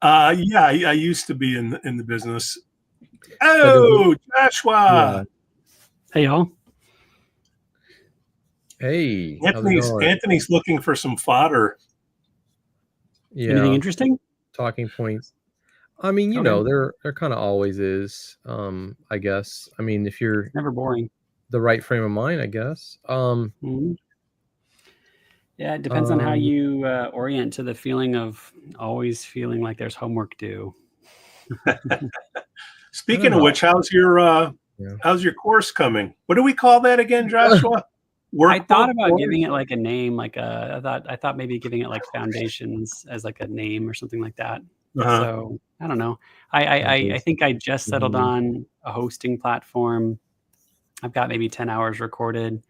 Yeah, I used to be in the business. Oh, Joshua. Yeah. Hey, y'all. Hey, how's it going? Anthony's looking for some fodder. Yeah. Anything interesting? Talking points. I mean, you know, there kind of always is. I guess. I mean, if you're Never boring. the right frame of mind, I guess. Yeah, it depends on how you orient to the feeling of always feeling like there's homework due. Speaking of which, how's your course coming? What do we call that again, Joshua? I thought about giving it like a name, like I thought maybe giving it like Foundations as like a name or something like that. So I don't know. I think I just settled on a hosting platform. I've got maybe 10 hours recorded.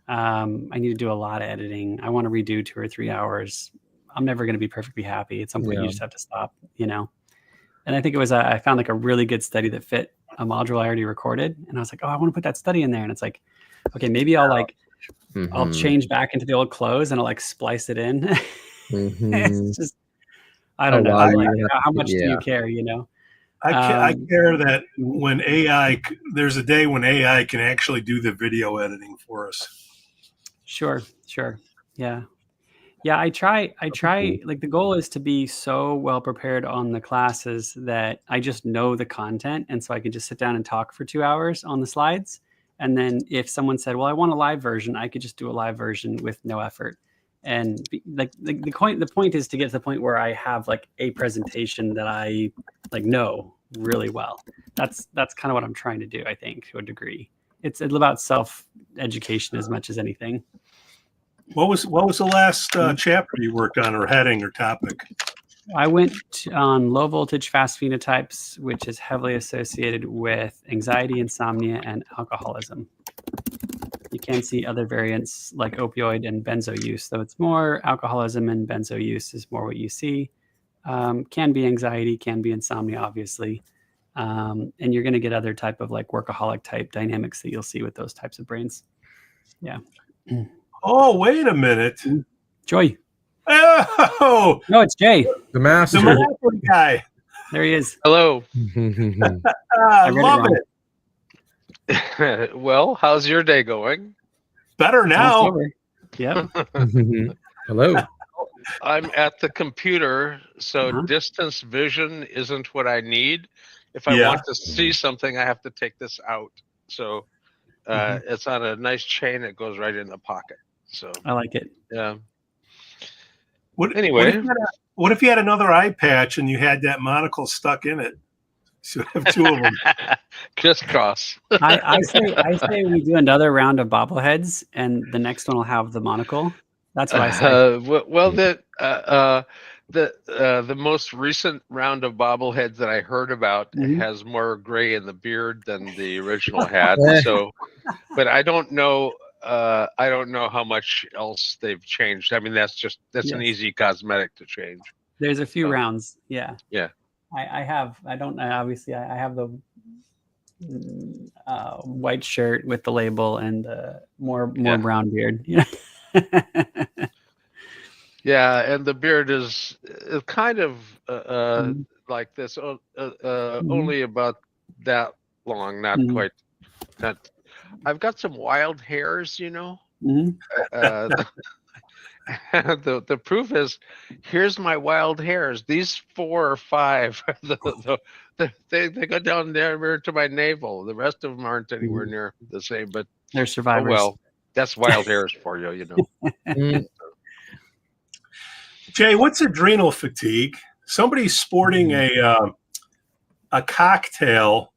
I need to do a lot of editing. I want to redo 2 or 3 hours. I'm never going to be perfectly happy. At some point, you just have to stop, you know? And I think it was, I found like a really good study that fit a module I already recorded. And I was like, oh, I want to put that study in there. And it's like, okay, maybe I'll like, I'll change back into the old clothes and I'll like splice it in. It's just, I don't know. Like, how much do you care, you know? I care that when there's a day when AI can actually do the video editing for us. Sure. Yeah. I try, like the goal is to be so well prepared on the classes that I just know the content. And so I can just sit down and talk for 2 hours on the slides. And then if someone said, well, I want a live version, I could just do a live version with no effort. And the point is to get to the point where I have like a presentation that I like know really well. That's kind of what I'm trying to do, I think, to a degree. It's about self-education as much as anything. What was the last chapter you worked on, or heading, or topic? I went on low voltage fast phenotypes, which is heavily associated with anxiety, insomnia, and alcoholism. You can see other variants like opioid and benzo use, though it's more alcoholism and benzo use is more what you see. Can be anxiety, can be insomnia, obviously. And you're going to get other type of like workaholic type dynamics that you'll see with those types of brains. Yeah. Oh, wait a minute. Joy. Oh! No, it's Jay. The master. The master guy. There he is. Hello. I love it. Well, how's your day going? Better now. Yeah. Hello. I'm at the computer, so distance vision isn't what I need. If I want to see something, I have to take this out. So it's on a nice chain that goes right in the pocket. So I like it. Yeah. Anyway, what if you had another eye patch and you had that monocle stuck in it? So you have two of them. Crisscross. I say we do another round of bobbleheads, and the next one will have the monocle. That's what I say. Well, the most recent round of bobbleheads that I heard about has more gray in the beard than the original had. So, but I don't know. I don't know how much else they've changed. I mean, that's an easy cosmetic to change. There's a few rounds. Yeah. Yeah. I have the white shirt with the label and more brown beard. Yeah, and the beard is kind of like this, only about that long, not quite. Not. I've got some wild hairs, you know. The proof is, here's my wild hairs. These 4 or 5, they go down there to my navel. The rest of them aren't anywhere near the same, but they're survivors. Oh, well, that's wild hairs for you, you know. Jay, what's adrenal fatigue? Somebody's sporting a cocktail.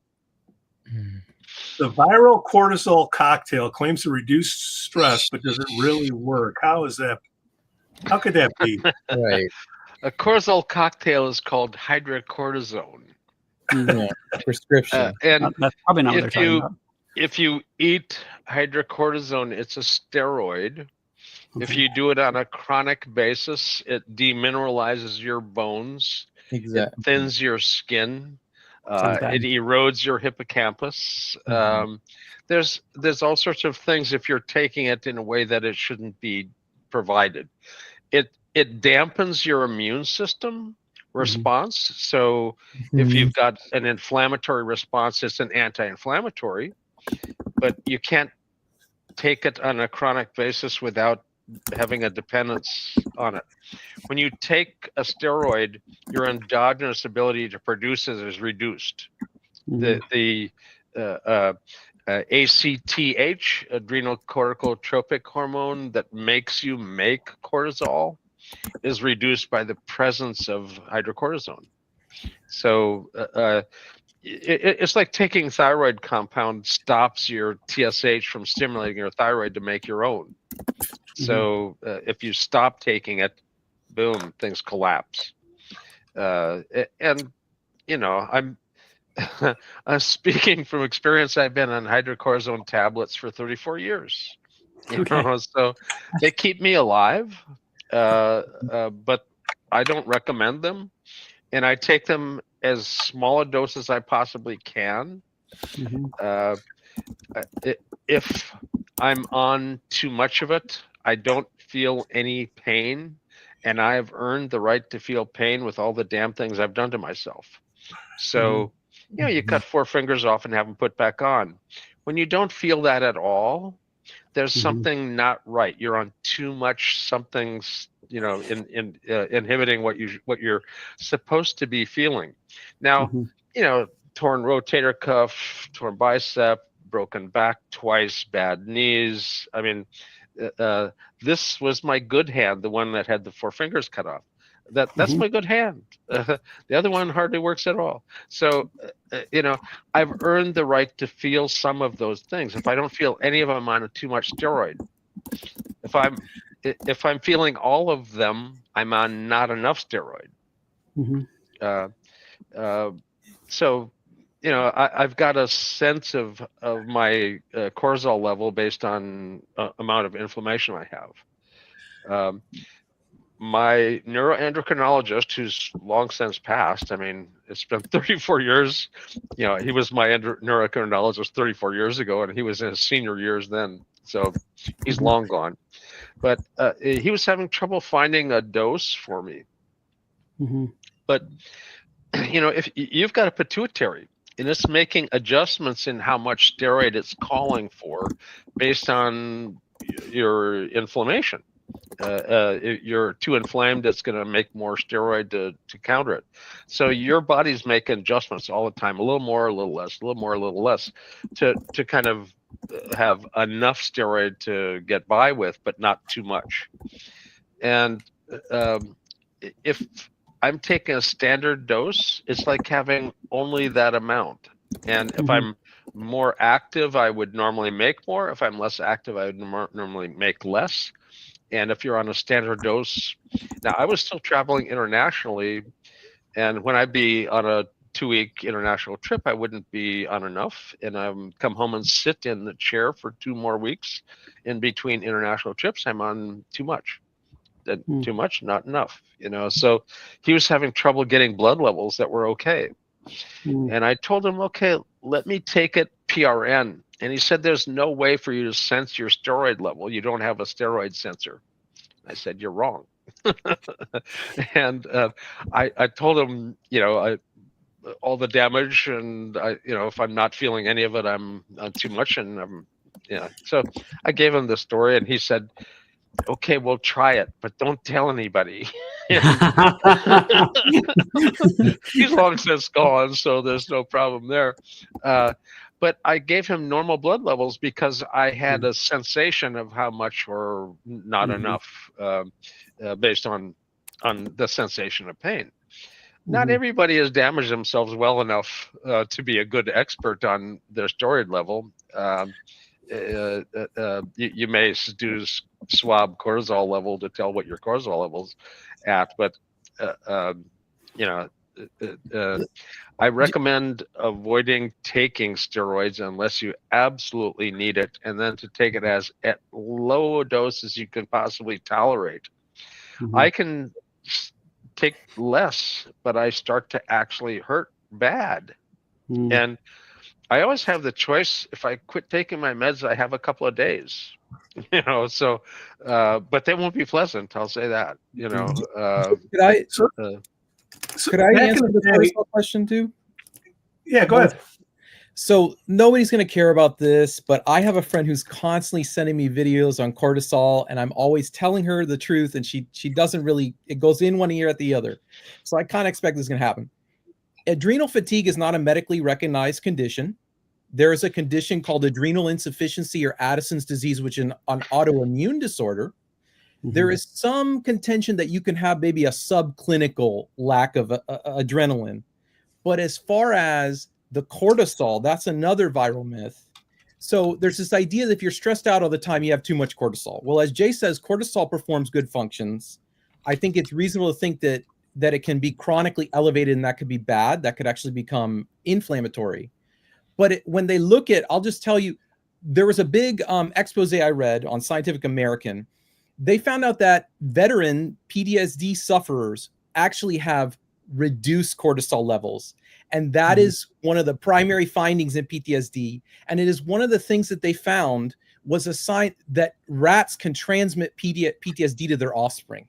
The viral cortisol cocktail claims to reduce stress, but does it really work? How could that be? Right. A cortisol cocktail is called hydrocortisone. Prescription. And that's probably not what they're talking about. If you eat hydrocortisone, it's a steroid. If you do it on a chronic basis, it demineralizes your bones. Exactly. It thins your skin. It erodes your hippocampus. There's all sorts of things if you're taking it in a way that it shouldn't be provided. It dampens your immune system, response. So if you've got an inflammatory response, it's an anti-inflammatory, but you can't take it on a chronic basis without having a dependence on it. When you take a steroid, your endogenous ability to produce it is reduced. The ACTH, adrenocorticotropic hormone that makes you make cortisol, is reduced by the presence of hydrocortisone. So it's like taking thyroid compound stops your TSH from stimulating your thyroid to make your own. So if you stop taking it, boom, things collapse. And you know, I'm speaking from experience. I've been on hydrocortisone tablets for 34 years. You know, so they keep me alive, but I don't recommend them, and I take them as small a dose as I possibly can. If I'm on too much of it, I don't feel any pain, and I've earned the right to feel pain with all the damn things I've done to myself. So, you know, you cut 4 fingers off and have them put back on. When you don't feel that at all, there's something not right. You're on too much something's, you know, inhibiting what you're supposed to be feeling. Now, you know, torn rotator cuff, torn bicep, broken back twice, bad knees. I mean, this was my good hand, the one that had the 4 fingers cut off. That's my good hand. The other one hardly works at all. So, you know, I've earned the right to feel some of those things. If I don't feel any of them, I'm on too much steroid. If I'm feeling all of them, I'm on not enough steroid. So, you know, I've got a sense of my cortisol level based on amount of inflammation I have. My neuroendocrinologist, who's long since passed, I mean, it's been 34 years. You know, he was my neuroendocrinologist 34 years ago, and he was in his senior years then. So he's long gone. But he was having trouble finding a dose for me. But, you know, if you've got a pituitary, and it's making adjustments in how much steroid it's calling for based on your inflammation. If you're too inflamed, it's going to make more steroid to counter it. So your body's making adjustments all the time, a little more, a little less, a little more, a little less, to kind of have enough steroid to get by with, but not too much. And if I'm taking a standard dose, it's like having only that amount. And if I'm more active, I would normally make more. If I'm less active, I would normally make less. And if you're on a standard dose, now I was still traveling internationally, and when I'd be on a 2-week international trip, I wouldn't be on enough, and I'd come home and sit in the chair for 2 more weeks in between international trips. I'm on too much. Too much, not enough, you know. So he was having trouble getting blood levels that were okay. And I told him, okay, let me take it PRN. And he said, there's no way for you to sense your steroid level. You don't have a steroid sensor. I said, you're wrong. And I told him, you know, all the damage, and you know, if I'm not feeling any of it, I'm on too much, and I'm, yeah. So I gave him the story, and he said, okay, we'll try it, but don't tell anybody. He's long since gone, so there's no problem there. But I gave him normal blood levels because I had a sensation of how much or not enough based on the sensation of pain. Not everybody has damaged themselves well enough to be a good expert on their steroid level. You may do swab cortisol level to tell what your cortisol level's at, but you know, I recommend avoiding taking steroids unless you absolutely need it, and then to take it at low doses you can possibly tolerate. I can take less, but I start to actually hurt bad. And I always have the choice. If I quit taking my meds, I have a couple of days, you know, so, but they won't be pleasant. I'll say that, you know. So Could I back in answer the the day, cortisol question too? yeah, go ahead. So nobody's going to care about this, but I have a friend who's constantly sending me videos on cortisol, and I'm always telling her the truth, and she doesn't really, it goes in one ear at the other. So I kind of expect this is going to happen. Adrenal fatigue is not a medically recognized condition. There is a condition called adrenal insufficiency or Addison's disease, which is an autoimmune disorder. There is some contention that you can have maybe a subclinical lack of adrenaline. But as far as the cortisol, that's another viral myth. So there's this idea that if you're stressed out all the time, you have too much cortisol. Well, as Jay says, cortisol performs good functions. I think it's reasonable to think that it can be chronically elevated, and that could be bad. That could actually become inflammatory. But when they look at, I'll just tell you, there was a big expose I read on Scientific American. They found out that veteran PTSD sufferers actually have reduced cortisol levels. And that is one of the primary findings in PTSD. And it is one of the things that they found was a sign that rats can transmit PTSD to their offspring.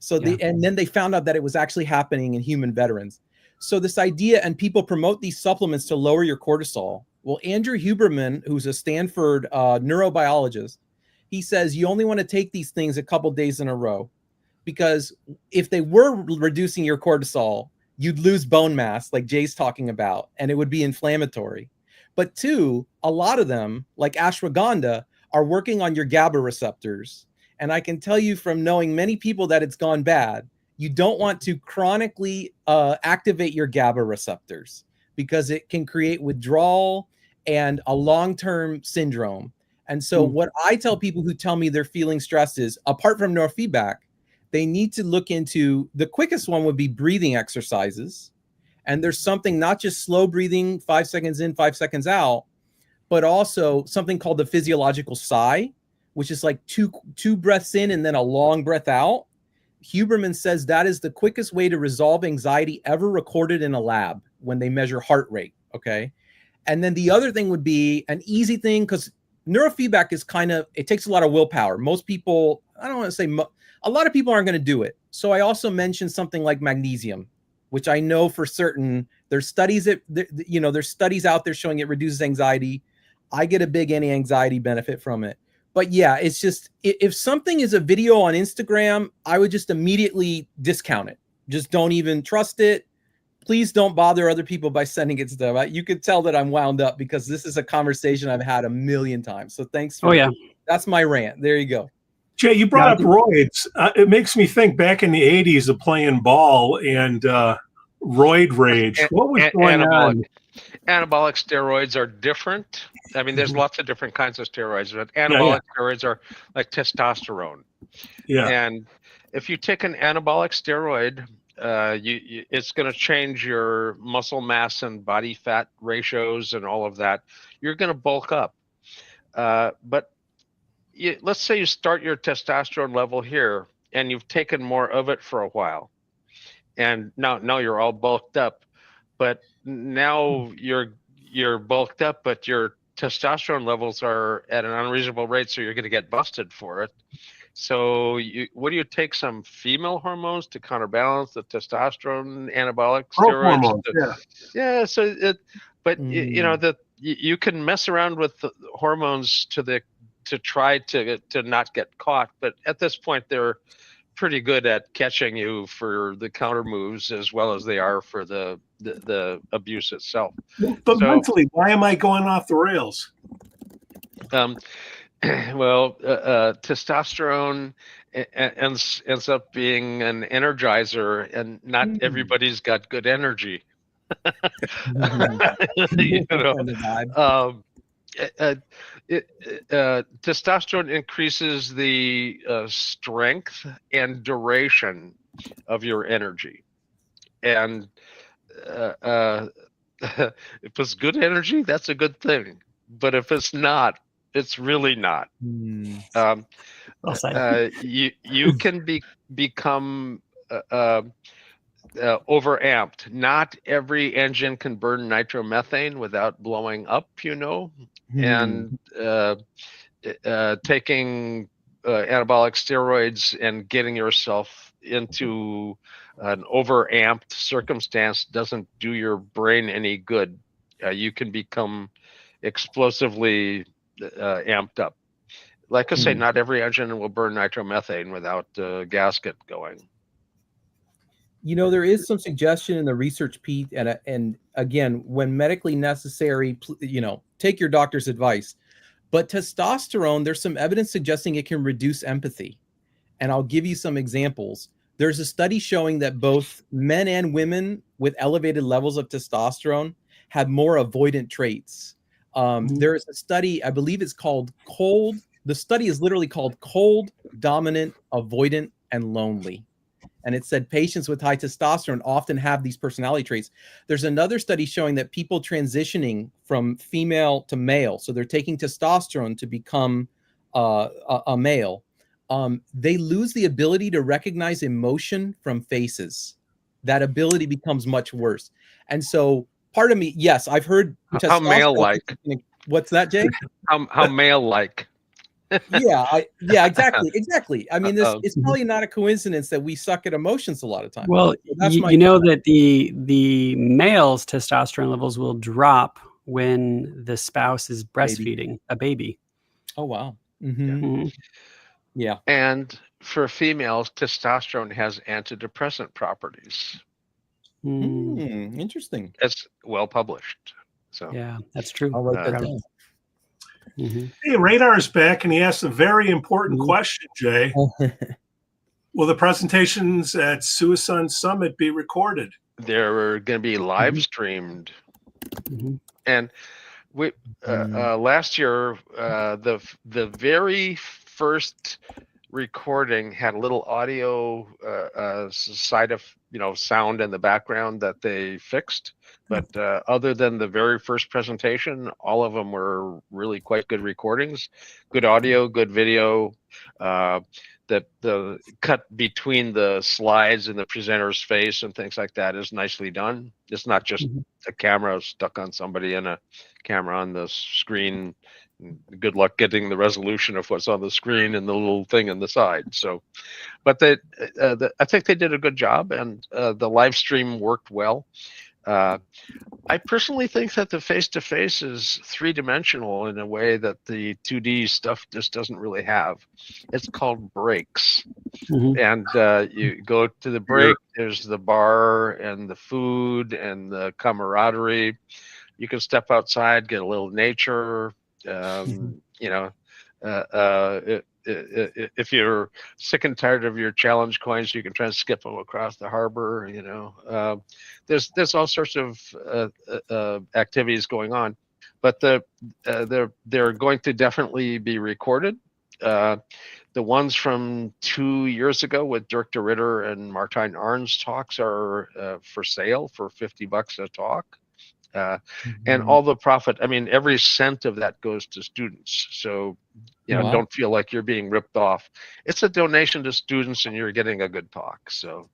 So and then they found out that it was actually happening in human veterans. So this idea, and people promote these supplements to lower your cortisol. Well, Andrew Huberman, who's a Stanford neurobiologist, he says you only want to take these things a couple days in a row, because if they were reducing your cortisol, you'd lose bone mass like Jay's talking about, and it would be inflammatory. But two, a lot of them, like ashwagandha, are working on your GABA receptors. And I can tell you from knowing many people that it's gone bad, you don't want to chronically activate your GABA receptors, because it can create withdrawal and a long-term syndrome. And so what I tell people who tell me they're feeling stressed is, apart from neurofeedback, they need to look into, the quickest one would be breathing exercises. And there's something, not just slow breathing, 5 seconds in, 5 seconds out, but also something called the physiological sigh, which is like two breaths in and then a long breath out. Huberman says that is the quickest way to resolve anxiety ever recorded in a lab when they measure heart rate, okay? And then the other thing would be an easy thing, because neurofeedback is it takes a lot of willpower. Most people, I don't want to say, a lot of people aren't going to do it. So I also mentioned something like magnesium, which I know for certain there's studies there's studies out there showing it reduces anxiety. I get a big anti-anxiety benefit from it. But yeah, it's just, if something is a video on Instagram, I would just immediately discount it. Just don't even trust it. Please don't bother other people by sending it stuff. You could tell that I'm wound up, because this is a conversation I've had a million times. So thanks for that's my rant. There you go. Jay, you brought up roids. It makes me think back in the 80s of playing ball and roid rage. What was going on? Anabolic steroids are different. I mean, there's lots of different kinds of steroids, but anabolic steroids are like testosterone. Yeah. And if you take an anabolic steroid, it's going to change your muscle mass and body fat ratios and all of that. You're going to bulk up. But let's say you start your testosterone level here, and you've taken more of it for a while, and now you're all bulked up. But now you're bulked up, but your testosterone levels are at an unreasonable rate, so you're going to get busted for it. So what do you take? Some female hormones to counterbalance the testosterone anabolic steroids? Hormones, So you can mess around with the hormones to try to not get caught, but at this point they're pretty good at catching you for the counter moves as well as they are for the abuse itself. But mentally, why am I going off the rails? Testosterone ends up being an energizer, and not everybody's got good energy. Testosterone increases the strength and duration of your energy, and if it's good energy, that's a good thing. But if it's not, it's really not. You can become overamped. Not every engine can burn nitromethane without blowing up, and taking anabolic steroids and getting yourself into an overamped circumstance doesn't do your brain any good. You can become explosively amped up. Like I say, not every engine will burn nitromethane without a gasket going. You know, there is some suggestion in the research, Pete, and again, when medically necessary, you know, take your doctor's advice. But testosterone, there's some evidence suggesting it can reduce empathy. And I'll give you some examples. There's a study showing that both men and women with elevated levels of testosterone have more avoidant traits. There is a study, I believe it's called Cold. The study is literally called Cold, Dominant, Avoidant, and Lonely. And it said patients with high testosterone often have these personality traits. There's another study showing that people transitioning from female to male, so they're taking testosterone to become a male, they lose the ability to recognize emotion from faces. That ability becomes much worse. And so part of me, yes, I've heard how male-like. What's that, Jake? How male-like. Yeah, exactly. I mean, it's probably not a coincidence that we suck at emotions a lot of times. Well, you know that the male's testosterone levels will drop when the spouse is breastfeeding a baby. Oh, wow. Yeah. And for females, testosterone has antidepressant properties. Interesting. It's well published. So yeah, that's true. I'll write that down. Hey, Radar's back, and he asked a very important question, Jay. Will the presentations at Suicide Summit be recorded? They're going to be live streamed. And we last year, the very first recording had a little audio side of sound in the background that they fixed. But other than the very first presentation, all of them were really quite good recordings, good audio, good video. That the cut between the slides and the presenter's face and things like that is nicely done. It's not just a camera stuck on somebody and a camera on the screen. Good luck getting the resolution of what's on the screen and the little thing on the side. So, but I think they did a good job, and the live stream worked well. I personally think that the face-to-face is three-dimensional in a way that the 2D stuff just doesn't really have. It's called breaks. And you go to the break, there's the bar and the food and the camaraderie. You can step outside, get a little nature. If you're sick and tired of your challenge coins, you can try and skip them across the harbor. There's all sorts of activities going on, but they're going to definitely be recorded. The ones from 2 years ago with Dirk de Ritter and Martijn Arns talks are for sale for $50 a talk. And all the profit, I mean, every cent of that goes to students. So, don't feel like you're being ripped off. It's a donation to students, and you're getting a good talk. So,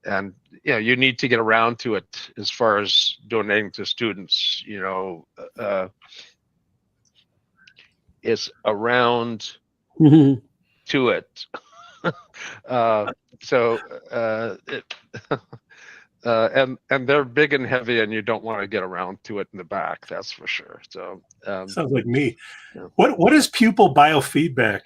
and you need to get around to it as far as donating to students. It's around to it. And they're big and heavy, and you don't want to get around to it in the back. That's for sure. So sounds like me. Yeah. What is pupil biofeedback?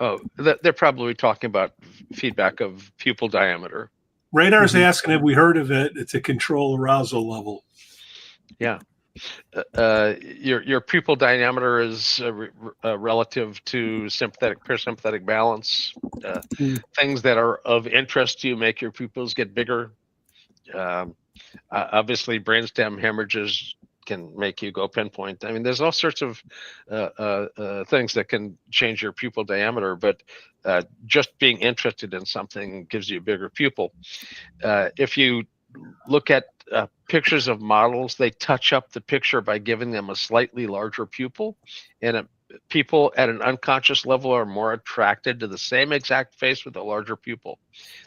Oh, they're probably talking about feedback of pupil diameter. Radar's asking, have we heard of it? It's a control arousal level. Yeah. Your pupil diameter is relative to parasympathetic balance. Things that are of interest to you make your pupils get bigger. Obviously, brainstem hemorrhages can make you go pinpoint. I mean, there's all sorts of things that can change your pupil diameter, but just being interested in something gives you a bigger pupil. If you look at pictures of models, they touch up the picture by giving them a slightly larger pupil, and people at an unconscious level are more attracted to the same exact face with a larger pupil.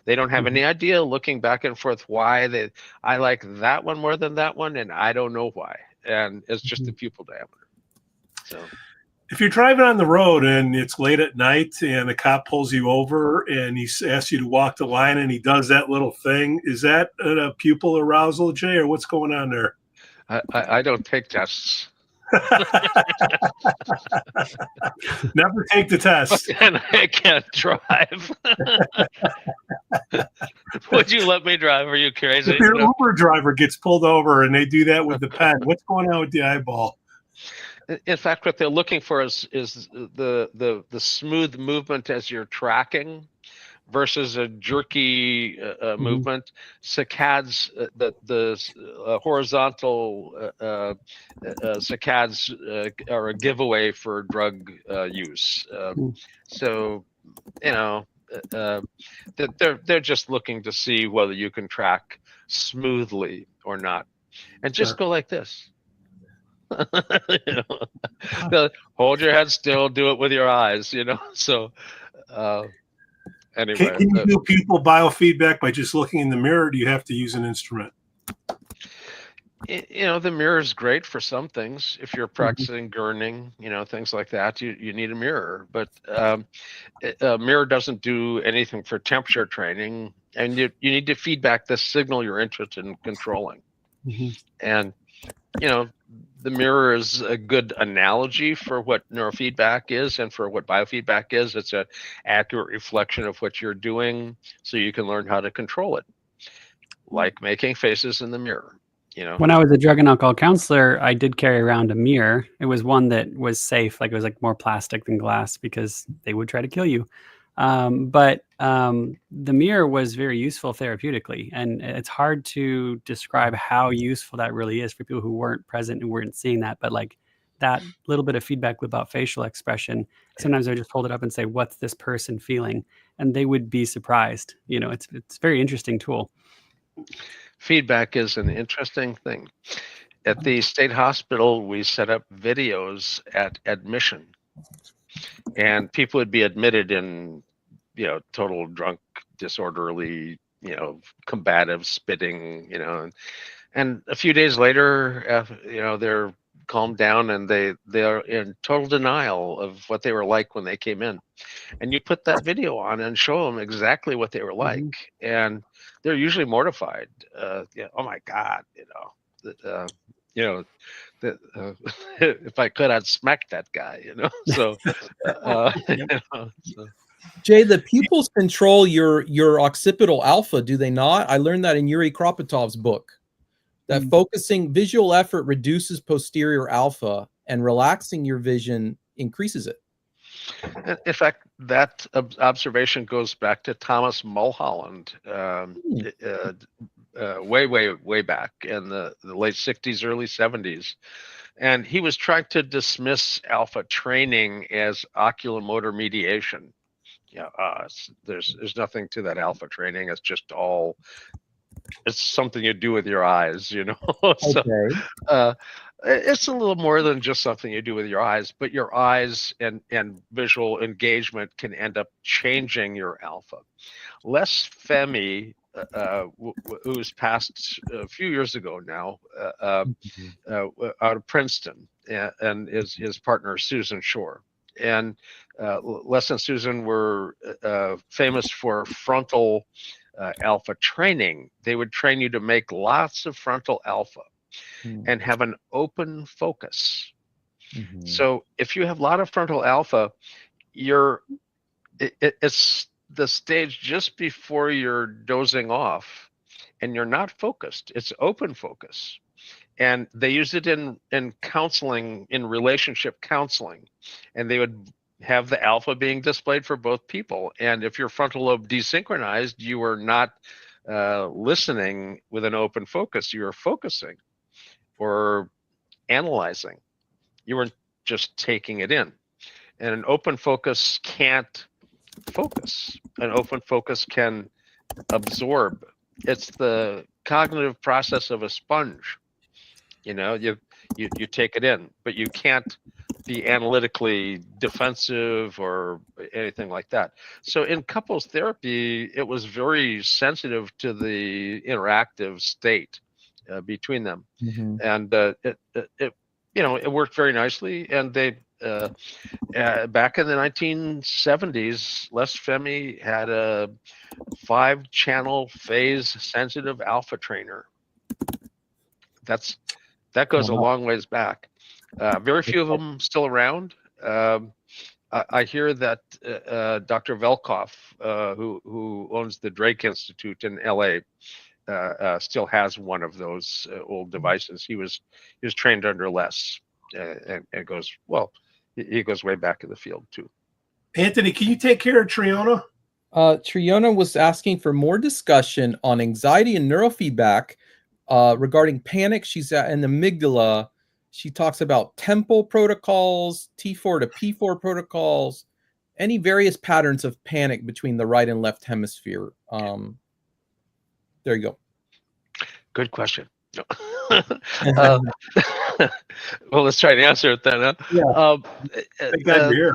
They don't have any idea, looking back and forth, why I like that one more than that one, and I don't know why. And it's just the pupil diameter. So, if you're driving on the road and it's late at night and a cop pulls you over and he asks you to walk the line and he does that little thing, is that a pupil arousal, Jay, or what's going on there? I don't take tests. Never take the test. And I can't drive. Would you let me drive? Are you crazy? If your Uber driver gets pulled over and they do that with the pen, what's going on with the eyeball? In fact, what they're looking for is the smooth movement as you're tracking versus a jerky movement. Saccades, the horizontal saccades are a giveaway for drug use. So, you know, they're just looking to see whether you can track smoothly or not, and just go like this. You know, hold your head still, do it with your eyes, you know. So anyway, can you do pupil biofeedback by just looking in the mirror, or do you have to use an instrument? You know, the mirror is great for some things. If you're practicing gurning, you know, things like that, you need a mirror. But a mirror doesn't do anything for temperature training, and you need to feedback the signal you're interested in controlling. And you know, the mirror is a good analogy for what neurofeedback is and for what biofeedback is. It's an accurate reflection of what you're doing, so you can learn how to control it, like making faces in the mirror. You know, when I was a drug and alcohol counselor, I did carry around a mirror. It was one that was safe, like it was like more plastic than glass because they would try to kill you. But the mirror was very useful therapeutically, and it's hard to describe how useful that really is for people who weren't present and weren't seeing that. But like that little bit of feedback about facial expression, sometimes I just hold it up and say, "What's this person feeling?" And they would be surprised. You know, it's a very interesting tool. Feedback is an interesting thing. At the state hospital, we set up videos at admission, and people would be admitted in, you know, total drunk, disorderly, you know, combative, spitting, you know, and a few days later, you know, they're calmed down and they're in total denial of what they were like when they came in. And you put that video on and show them exactly what they were like, and they're usually mortified. Yeah, oh my God, you know, if I could, I'd smack that guy, you know. So, you know, so. Jay, the pupils control your occipital alpha, do they not? I learned that in Yuri Kropotov's book, that focusing visual effort reduces posterior alpha and relaxing your vision increases it. In fact, that observation goes back to Thomas Mulholland, way back in the late 60s, early 70s. And he was trying to dismiss alpha training as oculomotor mediation. Yeah, there's nothing to that alpha training. It's just all, it's something you do with your eyes, you know. So, it's a little more than just something you do with your eyes, but your eyes and visual engagement can end up changing your alpha. Les Femi, who's passed a few years ago now, out of Princeton, and his partner Susan Shore. And Les and Susan were famous for frontal alpha training. They would train you to make lots of frontal alpha and have an open focus. So if you have a lot of frontal alpha, it's the stage just before you're dozing off and you're not focused. It's open focus. And they use it in counseling, in relationship counseling. And they would have the alpha being displayed for both people. And if your frontal lobe desynchronized, you were not listening with an open focus. You were focusing or analyzing. You weren't just taking it in. And an open focus can't focus. An open focus can absorb. It's the cognitive process of a sponge. You know, you take it in, but you can't be analytically defensive or anything like that. So in couples therapy, it was very sensitive to the interactive state between them, and it you know, it worked very nicely. And they Back in the 1970s, Les Femi had a 5-channel phase-sensitive alpha trainer. That goes a long ways back. Very few of them still around. I hear that Dr. Velkoff, who owns the Drake Institute in LA, still has one of those old devices. He was trained under Les, and goes, well, he goes way back in the field too. Anthony, can you take care of Triona? Triona was asking for more discussion on anxiety and neurofeedback regarding panic. She's in the amygdala. She talks about tempo protocols, T4 to P4 protocols, any various patterns of panic between the right and left hemisphere. There you go. Good question. Well, let's try to answer it then. Huh? Yeah.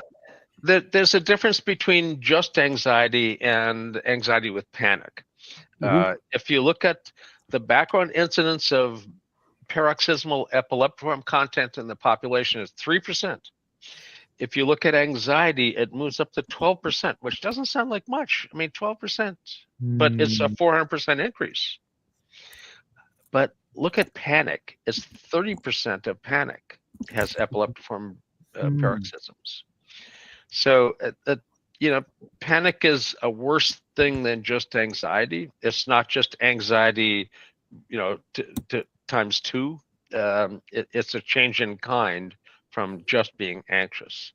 There's a difference between just anxiety and anxiety with panic. If you look at the background incidence of paroxysmal epileptiform content in the population is 3%. If you look at anxiety, it moves up to 12%, which doesn't sound like much. I mean, 12%, but it's a 400% increase. But look at panic. It's 30% of panic has epileptiform paroxysms. So, panic is a worse thing than just anxiety. It's not just anxiety, times 2. It's a change in kind from just being anxious.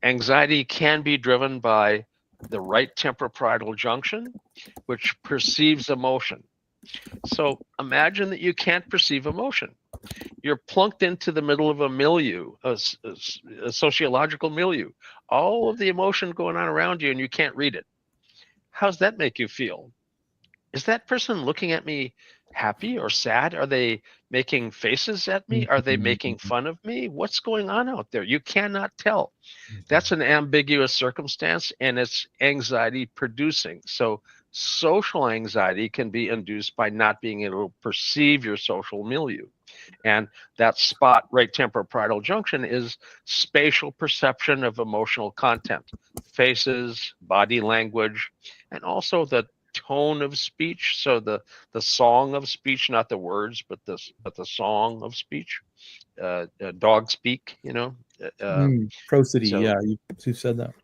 Anxiety can be driven by the right temporoparietal junction, which perceives emotion. So imagine that you can't perceive emotion. You're plunked into the middle of a milieu, a sociological milieu. All of the emotion going on around you, and you can't read it. How's that make you feel? Is that person looking at me happy or sad? Are they making faces at me? Are they making fun of me? What's going on out there? You cannot tell. That's an ambiguous circumstance, and it's anxiety producing. So social anxiety can be induced by not being able to perceive your social milieu. And that spot, right temporoparietal junction, is spatial perception of emotional content, faces, body language, and also the tone of speech. So the song of speech, not the words, but the song of speech. Dog speak, prosody. So, yeah, you said that.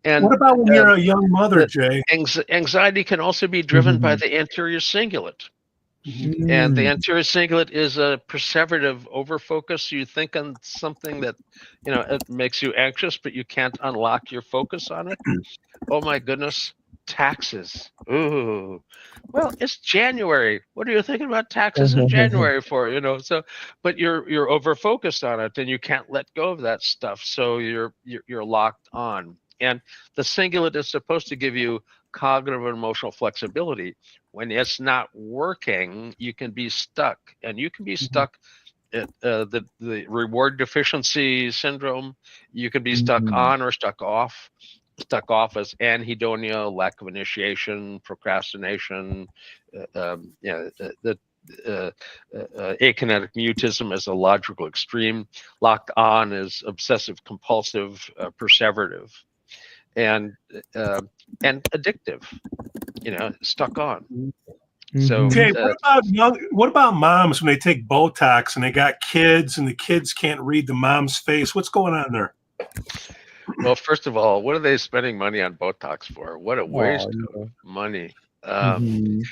And what about when you're a young mother, Jay? Anxiety can also be driven by the anterior cingulate. And the anterior cingulate is a perseverative overfocus. You think on something that, it makes you anxious, but you can't unlock your focus on it. Oh my goodness, taxes. Ooh, well, it's January. What are you thinking about taxes in January for? So, but you're overfocused on it, and you can't let go of that stuff. So you're locked on. And the cingulate is supposed to give you cognitive and emotional flexibility. When it's not working, you can be stuck, and you can be stuck at the reward deficiency syndrome. You can be stuck on or stuck off. Stuck off as anhedonia, lack of initiation, procrastination. Akinetic mutism is a logical extreme. Locked on is obsessive compulsive, perseverative, and addictive. Stuck on. So, Jay, what about moms when they take Botox and they got kids and the kids can't read the mom's face? What's going on there? Well, first of all, what are they spending money on Botox for? What a waste of money. And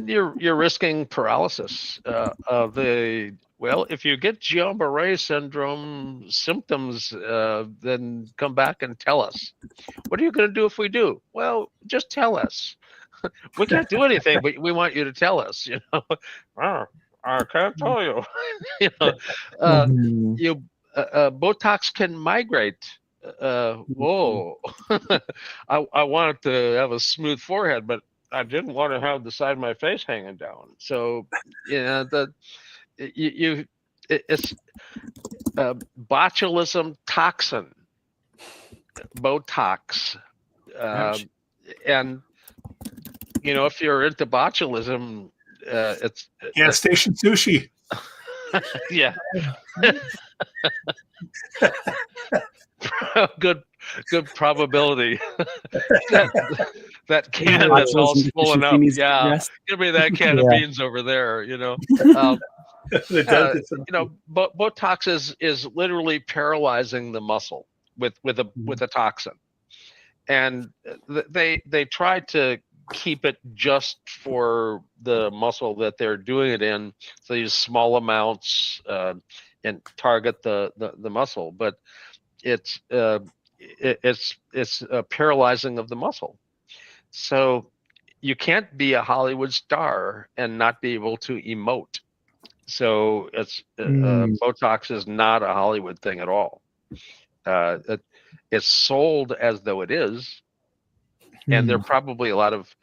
you're risking paralysis. If you get Guillain-Barré syndrome symptoms, then come back and tell us. What are you going to do if we do? Well, just tell us. We can't do anything, but we want you to tell us. I can't tell you. Botox can migrate. Whoa! I wanted to have a smooth forehead, but I didn't want to have the side of my face hanging down. So, it's botulism toxin, Botox, and if you're into botulism, it's gas station sushi. Yeah. good probability that can that's all swollen up. Yeah, give me that can of beans over there. Botox is literally paralyzing the muscle with a toxin, and they try to keep it just for the muscle that they're doing it in. So they use small amounts and target the muscle, but it's paralyzing of the muscle. So you can't be a Hollywood star and not be able to emote. So it's Botox is not a Hollywood thing at all. It's sold as though it is, and there are probably a lot of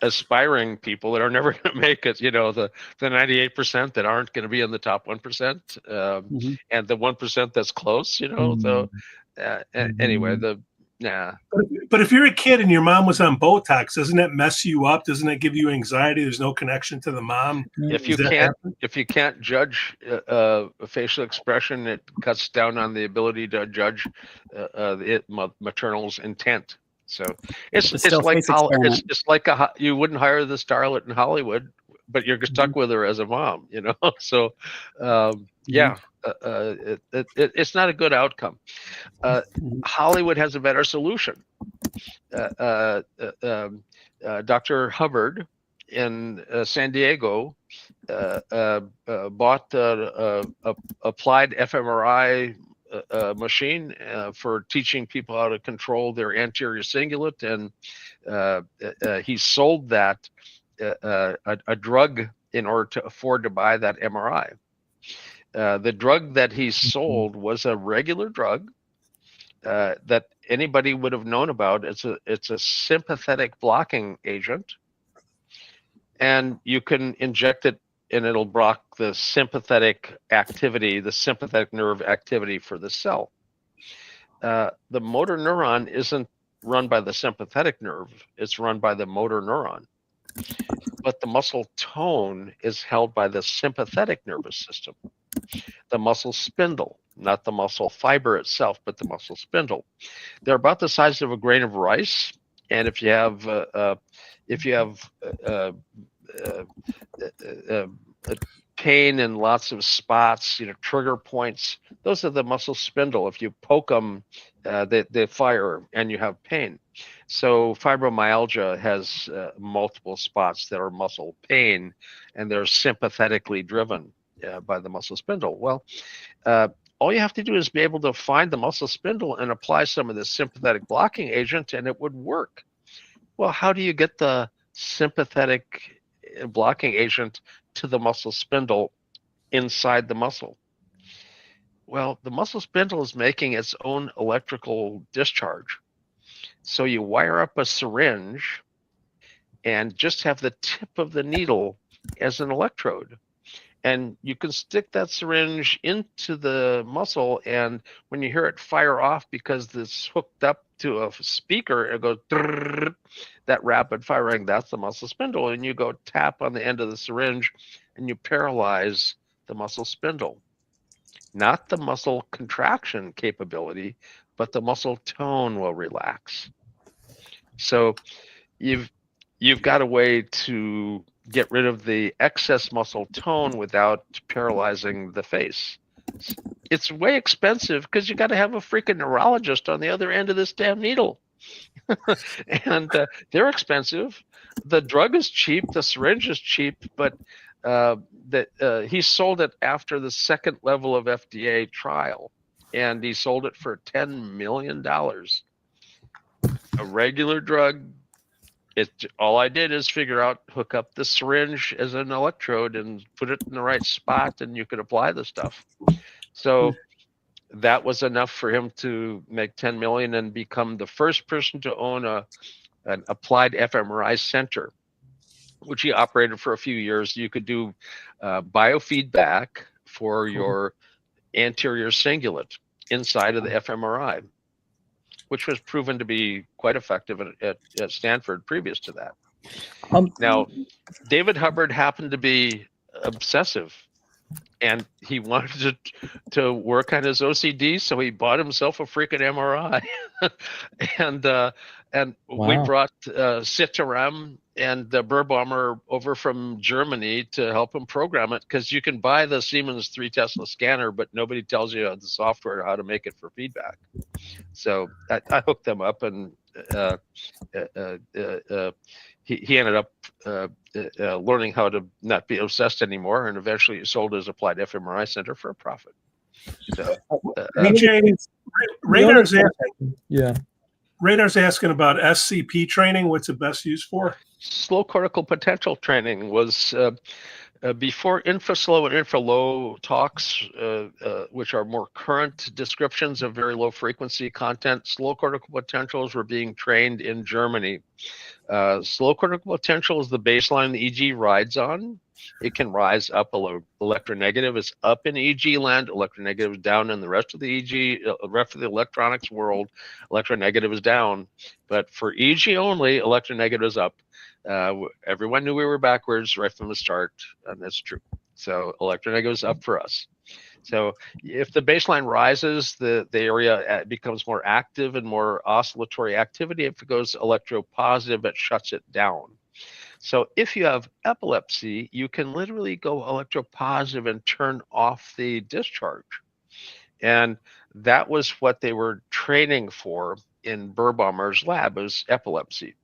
aspiring people that are never going to make it. The 98% that aren't going to be in the top 1%, and the 1% that's close. So anyway, But if you're a kid and your mom was on Botox, doesn't that mess you up? Doesn't that give you anxiety? There's no connection to the mom. If you can't judge facial expression, it cuts down on the ability to judge maternal's intent. So it's like you wouldn't hire the starlet in Hollywood, but you're stuck with her as a mom. So it's not a good outcome. Hollywood has a better solution. Dr. Hubbard in San Diego bought applied fMRI machine for teaching people how to control their anterior cingulate, and he sold that a drug in order to afford to buy that MRI. The drug that he sold was a regular drug that anybody would have known about. It's a sympathetic blocking agent, and you can inject it and it'll block the sympathetic activity, the sympathetic nerve activity for the cell. The motor neuron isn't run by the sympathetic nerve, it's run by the motor neuron. But the muscle tone is held by the sympathetic nervous system, the muscle spindle, not the muscle fiber itself, but the muscle spindle. They're about the size of a grain of rice, and if you have pain and lots of spots, trigger points, those are the muscle spindle. If you poke them, they fire and you have pain. So fibromyalgia has multiple spots that are muscle pain, and they're sympathetically driven by the muscle spindle. Well, all you have to do is be able to find the muscle spindle and apply some of this sympathetic blocking agent, and it would work. Well, how do you get the sympathetic blocking agent to the muscle spindle inside the muscle? Well, the muscle spindle is making its own electrical discharge. So you wire up a syringe and just have the tip of the needle as an electrode. And you can stick that syringe into the muscle, and when you hear it fire off because it's hooked up to a speaker, it goes, that rapid firing, that's the muscle spindle. And you go tap on the end of the syringe and you paralyze the muscle spindle. Not the muscle contraction capability, but the muscle tone will relax. So you've got a way to get rid of the excess muscle tone without paralyzing the face. It's way expensive because you got to have a freaking neurologist on the other end of this damn needle. And they're expensive. The drug is cheap, the syringe is cheap, but he sold it after the second level of FDA trial, and he sold it for $10 million. A regular drug, all I did is hook up the syringe as an electrode and put it in the right spot, and you could apply the stuff. So that was enough for him to make 10 million and become the first person to own an applied fMRI center, which he operated for a few years. You could do biofeedback for your anterior cingulate inside of the fMRI, which was proven to be quite effective at Stanford previous to that. Now, David Hubbard happened to be obsessive and he wanted to work on his OCD, so he bought himself a freaking MRI, and we brought Sitaram and the Burbommer over from Germany to help him program it, because you can buy the Siemens 3 Tesla scanner, but nobody tells you the software how to make it for feedback. So I hooked them up, and he ended up learning how to not be obsessed anymore, and eventually sold his applied fMRI center for a profit. So, Radar's asking, Radar's asking about SCP training. What's it best used for? Slow cortical potential training was before infraslow and infralow talks, which are more current descriptions of very low frequency content. Slow cortical potentials were being trained in Germany. Slow cortical potential is the baseline the EG rides on. It can rise up a little. Electronegative is up in EG land. Electronegative is down in the rest of the EG, rest of the electronics world. Electronegative is down. But for EG only, electronegative is up. Everyone knew we were backwards right from the start, and that's true. So electronegative is up for us. So if the baseline rises, the area becomes more active and more oscillatory activity. If it goes electropositive, it shuts it down. So if you have epilepsy, you can literally go electropositive and turn off the discharge. And that was what they were training for in Burbommer's lab, was epilepsy.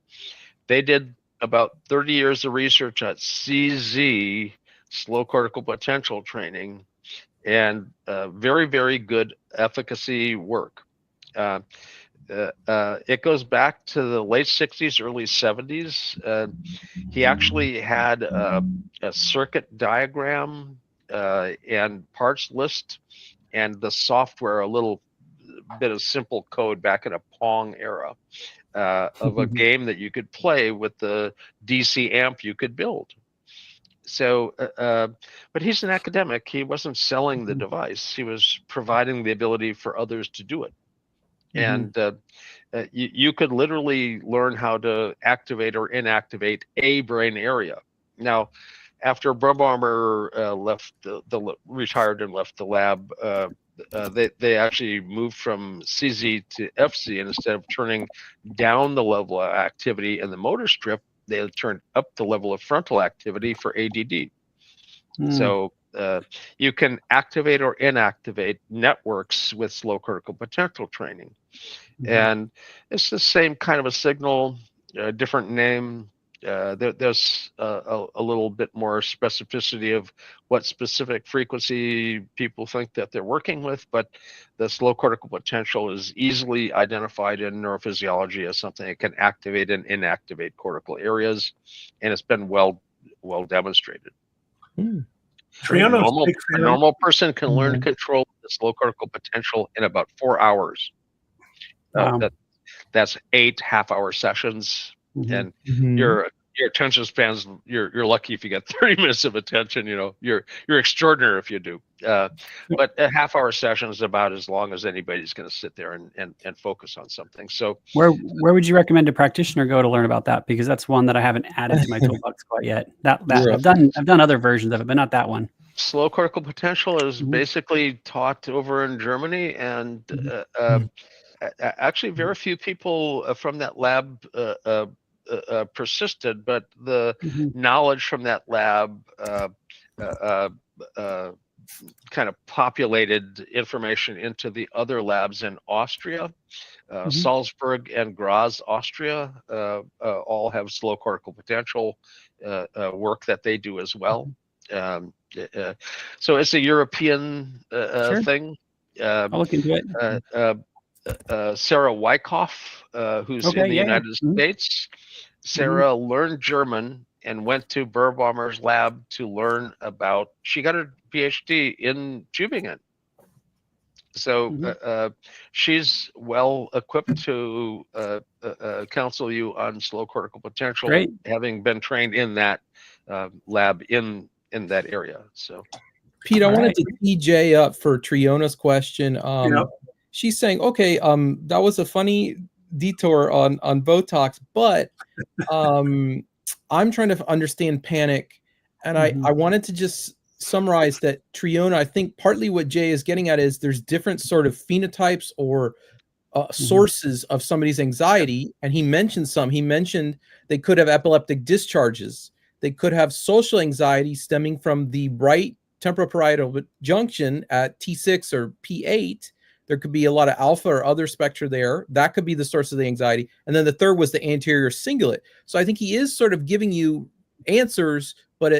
They did about 30 years of research at CZ, slow cortical potential training, and very, very good efficacy work. It goes back to the late 60s, early 70s. He actually had a circuit diagram and parts list, and the software, a little bit of simple code back in a Pong era of a game that you could play with the DC amp you could build. So, but he's an academic. He wasn't selling the device. He was providing the ability for others to do it. And you could literally learn how to activate or inactivate a brain area. Now, after Burbommer retired and left the lab, they actually moved from CZ to FC, and instead of turning down the level of activity in the motor strip, they turned up the level of frontal activity for ADD. So you can activate or inactivate networks with slow cortical potential training. And it's the same kind of a signal, different name. There's a little bit more specificity of what specific frequency people think that they're working with, but the slow cortical potential is easily identified in neurophysiology as something that can activate and inactivate cortical areas, and it's been well demonstrated. A normal person can learn to control the slow cortical potential in about 4 hours. That's 8 half-hour sessions, and your attention spans. You're lucky if you get 30 minutes of attention. You know, you're extraordinary if you do. But a half-hour session is about as long as anybody's going to sit there and focus on something. So where would you recommend a practitioner go to learn about that? Because that's one that I haven't added to my toolbox quite yet. I've done other versions of it, but not that one. Slow cortical potential is basically taught over in Germany, and actually very few people from that lab persisted, but the knowledge from that lab kind of populated information into the other labs in Austria. Salzburg and Graz, Austria, all have slow cortical potential work that they do as well. So it's a European thing. I'll look into it. Sarah Wyckoff, who's in the United States. Sarah learned German and went to Burbommer's lab to learn about, she got her PhD in Tübingen. So she's well equipped to counsel you on slow cortical potential, having been trained in that lab in that area. So, Pete, I wanted to tee Jay up for Triona's question. She's saying, okay, that was a funny detour on Botox, but I'm trying to understand panic, and I wanted to just summarize that Triona, I think partly what Jay is getting at is there's different sort of phenotypes or sources of somebody's anxiety. And he mentioned some. He mentioned they could have epileptic discharges. They could have social anxiety stemming from the right temporoparietal junction at T6 or P8. There could be a lot of alpha or other spectra there. That could be the source of the anxiety. And then the third was the anterior cingulate. So I think he is sort of giving you answers, but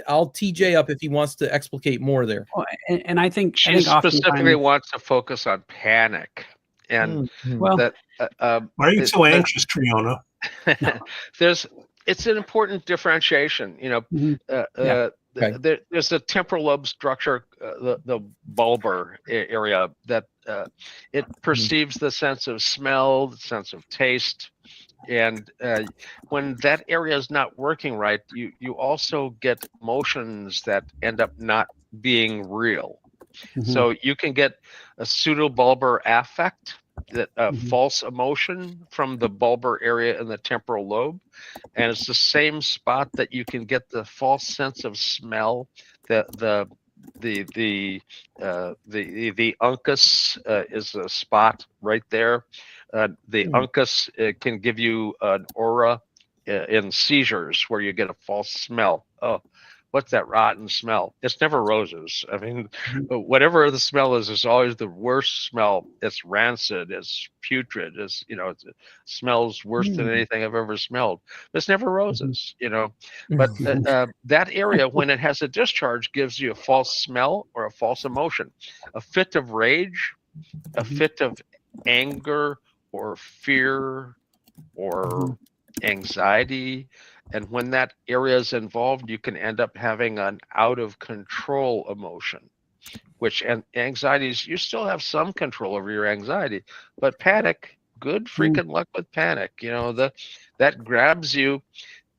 I'll TJ up if he wants to explicate more there. Oh, and I think she specifically wants to focus on panic, and well, that. Why are you so anxious, Triona? It's an important differentiation. You know, there's a temporal lobe structure, the bulbar area, that it perceives the sense of smell, the sense of taste. And when that area is not working right, you also get emotions that end up not being real. So you can get a pseudobulbar affect, that false emotion from the bulbar area in the temporal lobe, and it's the same spot that you can get the false sense of smell. The uncus is a spot right there. The uncus can give you an aura in seizures where you get a false smell. Oh, what's that rotten smell? It's never roses. I mean, whatever the smell is, it's always the worst smell. It's rancid. It's putrid. It's, you know, it smells worse than anything I've ever smelled. But it's never roses, you know. But that area, when it has a discharge, gives you a false smell or a false emotion. A fit of rage, a fit of anger or fear or anxiety. And when that area is involved, you can end up having an out of control emotion, which, and anxieties, you still have some control over your anxiety, but panic, good freaking luck with panic. You know, that grabs you.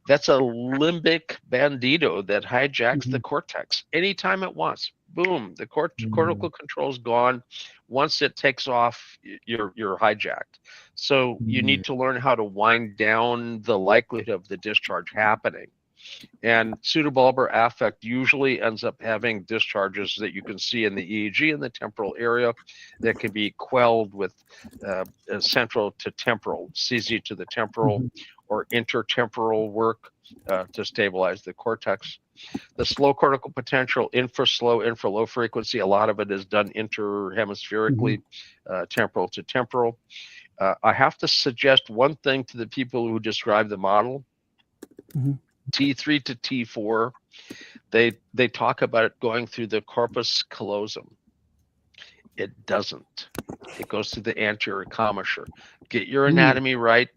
That's a limbic bandito that hijacks the cortex anytime it wants. Boom, the cortical control is gone. Once it takes off, you're hijacked. So you need to learn how to wind down the likelihood of the discharge happening. And pseudobulbar affect usually ends up having discharges that you can see in the EEG in the temporal area that can be quelled with central to temporal, CZ to the temporal, or intertemporal work to stabilize the cortex. The slow cortical potential, infra-slow, infra-low frequency, a lot of it is done interhemispherically, temporal to temporal. I have to suggest one thing to the people who describe the model. T3 to T4, they talk about it going through the corpus callosum. It doesn't. It goes through the anterior commissure. Get your anatomy right.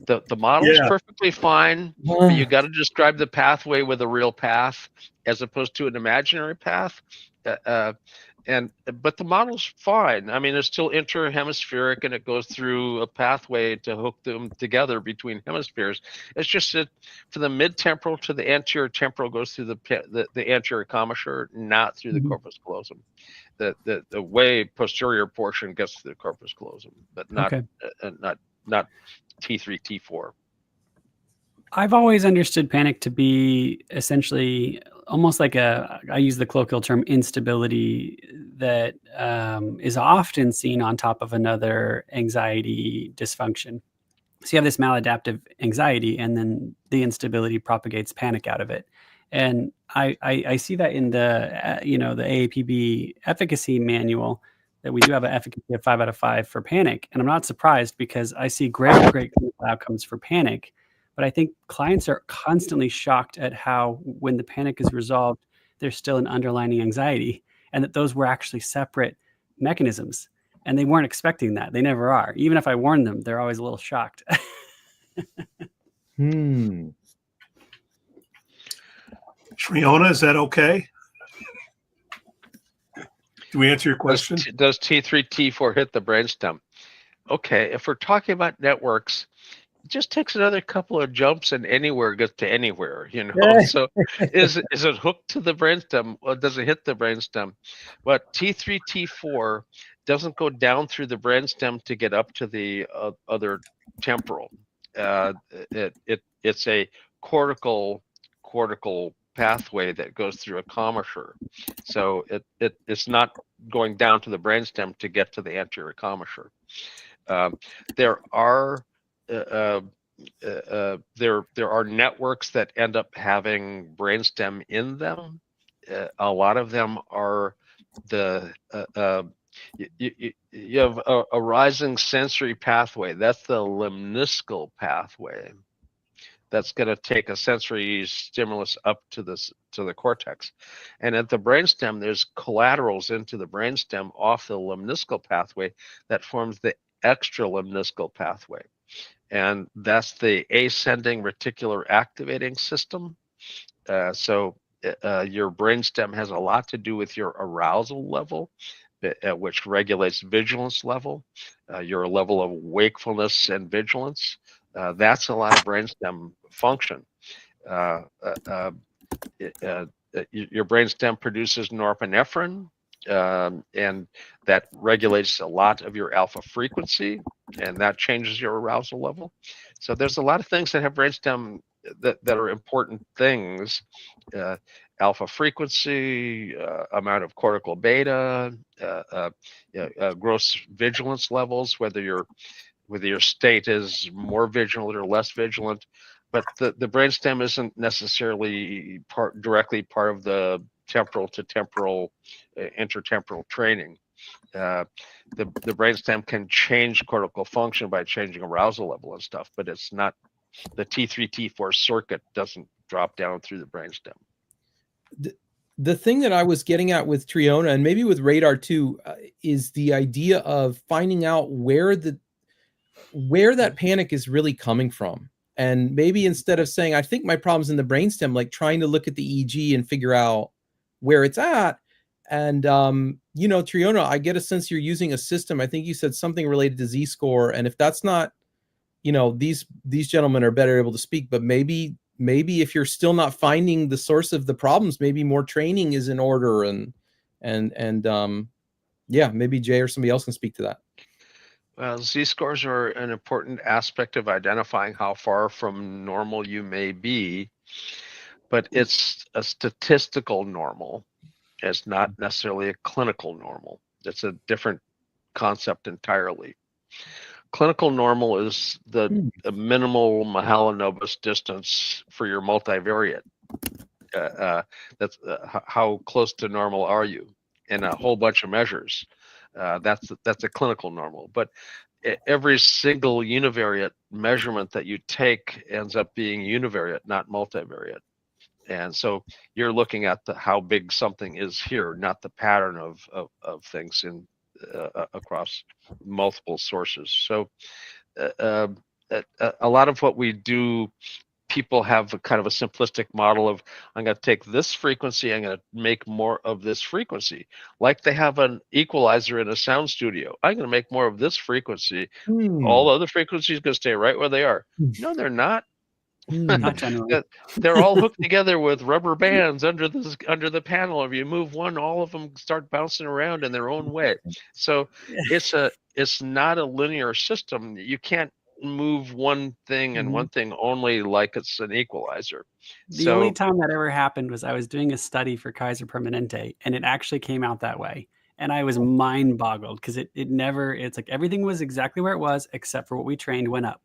The model's perfectly fine, but you got to describe the pathway with a real path as opposed to an imaginary path. But the model's fine. I mean, it's still interhemispheric, and it goes through a pathway to hook them together between hemispheres. It's just that for the mid-temporal to the anterior temporal goes through the anterior commissure, not through the corpus callosum. The way posterior portion gets to the corpus callosum, but not not T3, T4. I've always understood panic to be essentially almost like I use the colloquial term instability that is often seen on top of another anxiety dysfunction. So you have this maladaptive anxiety, and then the instability propagates panic out of it. And I see that in the the AAPB efficacy manual, that we do have an efficacy of 5 out of 5 for panic. And I'm not surprised, because I see great clinical outcomes for panic. But I think clients are constantly shocked at how, when the panic is resolved, there's still an underlying anxiety, and that those were actually separate mechanisms. And they weren't expecting that. They never are. Even if I warn them, they're always a little shocked. Triona, is that okay? Do we answer your question? Does T3, T4 hit the brainstem? Okay, if we're talking about networks, it just takes another couple of jumps and anywhere gets to anywhere, you know. So is it hooked to the brainstem, or does it hit the brainstem? But T3, T4 doesn't go down through the brainstem to get up to the other temporal. It's a cortical pathway that goes through a commissure. So it's not going down to the brainstem to get to the anterior commissure. There are networks that end up having brainstem in them. A lot of them are you have a rising sensory pathway. That's the lemniscal pathway. That's going to take a sensory stimulus up to the cortex, and at the brainstem, there's collaterals into the brainstem off the lemniscal pathway that forms the extralemniscal pathway, and that's the ascending reticular activating system. So your brainstem has a lot to do with your arousal level, which regulates vigilance level, your level of wakefulness and vigilance. That's a lot of brainstem function. Your brainstem produces norepinephrine, and that regulates a lot of your alpha frequency, and that changes your arousal level. So there's a lot of things that have brainstem that are important things. Alpha frequency, amount of cortical beta, gross vigilance levels, whether your state is more vigilant or less vigilant. But the brainstem isn't necessarily directly part of the temporal to temporal, intertemporal training. The brainstem can change cortical function by changing arousal level and stuff, but it's not, the T3, T4 circuit doesn't drop down through the brainstem. The thing that I was getting at with Triona, and maybe with radar too, is the idea of finding out where that panic is really coming from. And maybe instead of saying, I think my problem's in the brainstem, like trying to look at the EEG and figure out where it's at. And, Triona, I get a sense you're using a system. I think you said something related to Z-score. And if that's not, these gentlemen are better able to speak, but maybe if you're still not finding the source of the problems, maybe more training is in order. Maybe Jay or somebody else can speak to that. Well, Z-scores are an important aspect of identifying how far from normal you may be, but it's a statistical normal. It's not necessarily a clinical normal. It's a different concept entirely. Clinical normal is the minimal Mahalanobis distance for your multivariate. That's how close to normal are you in a whole bunch of measures. That's a clinical normal. But every single univariate measurement that you take ends up being univariate, not multivariate. And so you're looking at how big something is here, not the pattern of things in across multiple sources. So a lot of what we do, people have a kind of a simplistic model of, I'm going to take this frequency, I'm going to make more of this frequency. Like they have an equalizer in a sound studio. I'm going to make more of this frequency. All the other frequencies going to stay right where they are. No, they're not. Not generally. They're all hooked together with rubber bands under the panel. If you move one, all of them start bouncing around in their own way. So it's not a linear system. You can't move one thing and one thing only like it's an equalizer. The only time that ever happened was I was doing a study for Kaiser Permanente, and it actually came out that way. And I was mind boggled because it's like everything was exactly where it was except for what we trained went up.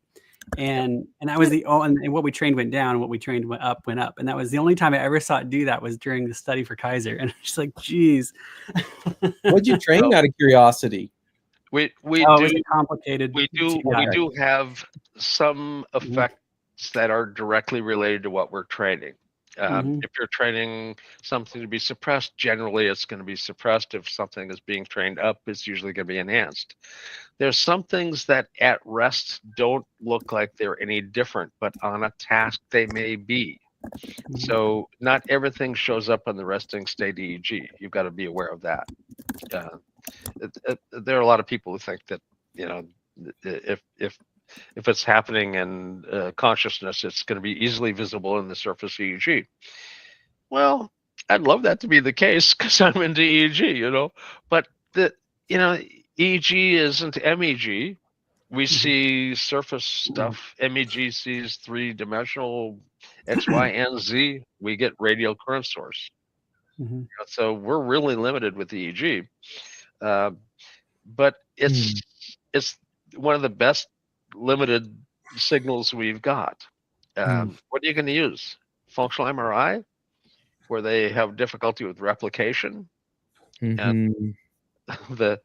And that was and what we trained went down, what we trained went up. And that was the only time I ever saw it do that, was during the study for Kaiser. And it's like, geez. What'd you train out of curiosity? We do have some effects that are directly related to what we're training. If you're training something to be suppressed, generally it's going to be suppressed. If something is being trained up, it's usually going to be enhanced. There's some things that at rest don't look like they're any different, but on a task they may be. So not everything shows up on the resting state EEG. You've got to be aware of that. There are a lot of people who think that, if it's happening in consciousness, it's going to be easily visible in the surface EEG. Well, I'd love that to be the case because I'm into EEG, but EEG isn't MEG. We see surface stuff. MEG sees 3-dimensional X, Y, and Z. We get radial current source. So we're really limited with EEG. But it's one of the best limited signals we've got. What are you going to use? Functional MRI, where they have difficulty with replication, and the